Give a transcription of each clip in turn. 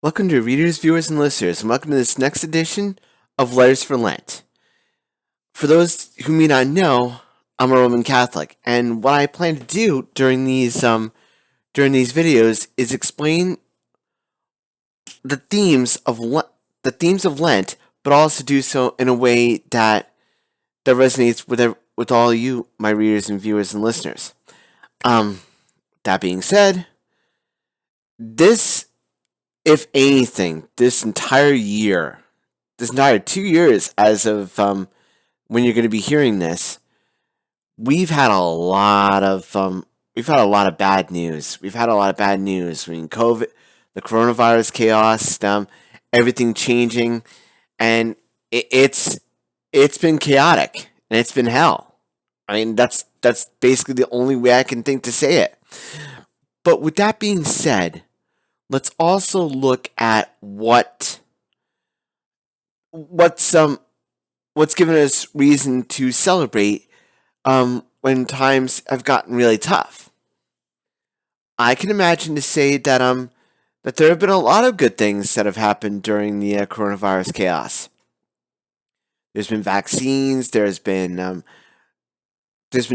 Welcome to readers, viewers, and listeners, and welcome to this next edition of Letters for Lent. For those who may not know, I'm a Roman Catholic, and what I plan to do during these videos is explain the themes of Lent, but also do so in a way that resonates with all you, my readers and viewers and listeners. That being said, if anything, this entire 2 years as of when you're going to be hearing this, we've had a lot of bad news. We've had a lot of bad news. I mean, COVID, the coronavirus chaos, everything changing, and it's been chaotic and it's been hell. I mean, that's basically the only way I can think to say it. But with that being said, let's also look at what's given us reason to celebrate when times have gotten really tough. I can imagine to say that that there have been a lot of good things that have happened during the coronavirus chaos. There's been vaccines. There's been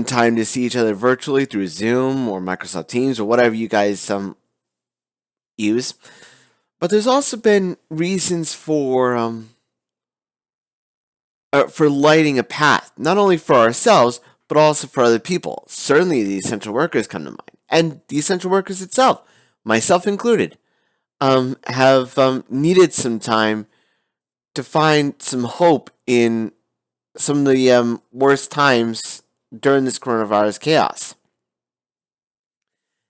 time to see each other virtually through Zoom or Microsoft Teams or whatever you guys use. But there's also been reasons for lighting a path, not only for ourselves, but also for other people. Certainly the essential workers come to mind. And the essential workers itself, myself included, have needed some time to find some hope in some of the worst times during this coronavirus chaos.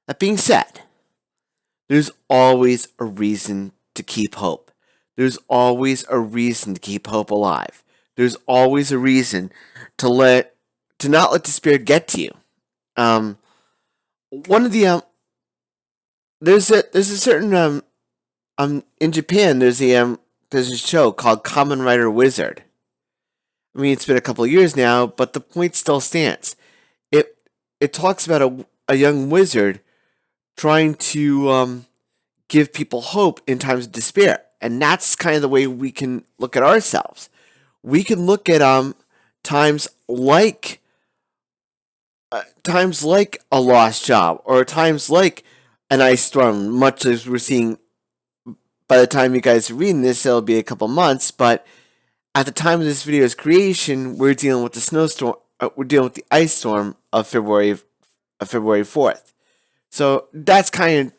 That being said, there's always a reason to keep hope. There's always a reason to keep hope alive. There's always a reason to not let despair get to you. One of the there's a certain in Japan there's a show called Kamen Rider Wizard. I mean, it's been a couple of years now, but the point still stands. It talks about a young wizard trying to give people hope in times of despair, and that's kind of the way we can look at ourselves. We can look at times like a lost job or times like an ice storm, much as we're seeing. By the time you guys are reading this, it'll be a couple months, but at the time of this video's creation, we're dealing with the snowstorm. We're dealing with the ice storm of February 4th. So that kind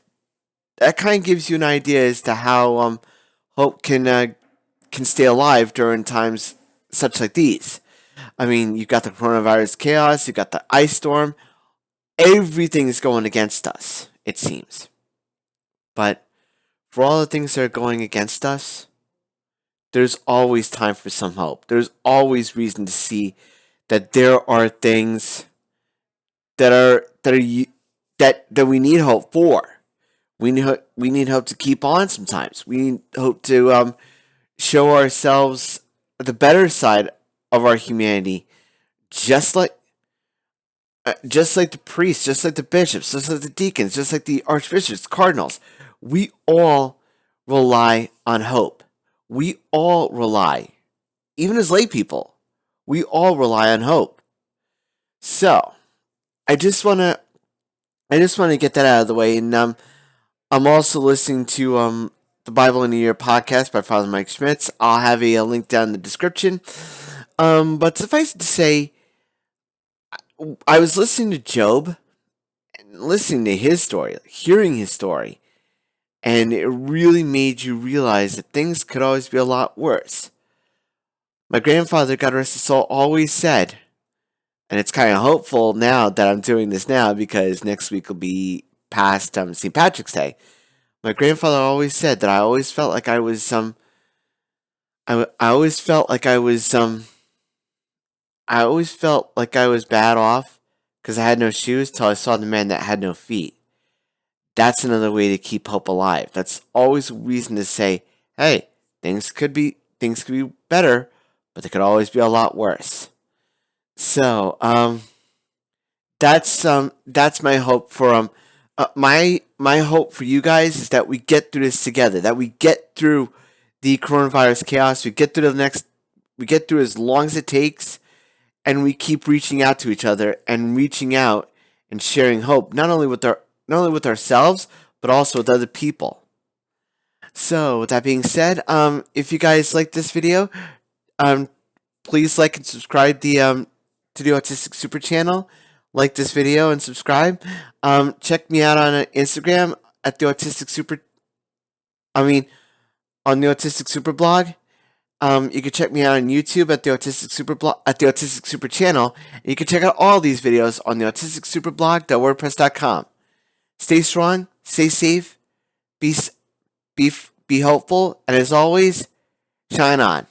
of gives you an idea as to how hope can stay alive during times such like these. I mean, you've got the coronavirus chaos, you've got the ice storm. Everything is going against us, it seems. But for all the things that are going against us, there's always time for some hope. There's always reason to see that there are things that we need hope for. We need hope to keep on sometimes. We need hope to show ourselves the better side of our humanity, just like the priests, just like the bishops, just like the deacons, just like the archbishops, cardinals. We all rely on hope. We all rely, even as lay people, we all rely on hope. So, I just want to get that out of the way, and I'm also listening to the Bible in a Year podcast by Father Mike Schmitz. I'll have a link down in the description. But suffice it to say, I was listening to Job, and listening to his story, hearing his story, and it really made you realize that things could always be a lot worse. My grandfather, God rest his soul, always said, and it's kind of hopeful now that I'm doing this now because next week will be past St. Patrick's Day. My grandfather always said that I always felt like I was I always felt like I was bad off because I had no shoes till I saw the man that had no feet. That's another way to keep hope alive. That's always a reason to say, hey, things could be better, but they could always be a lot worse. So, that's my hope for My hope for you guys is that we get through this together. That we get through the coronavirus chaos. We get through as long as it takes, and we keep reaching out to each other and reaching out and sharing hope, not only with ourselves, but also with other people. So, with that being said, if you guys like this video, um, please like and subscribe to the Autistic Super channel. Like this video and subscribe. Check me out on Instagram at the Autistic Super. I mean, on the Autistic Super blog. You can check me out on YouTube at the Autistic Super blog at the Autistic Super channel. And you can check out all these videos on the autisticsuperblog.wordpress.com. Stay strong, stay safe, be be hopeful, and as always, shine on.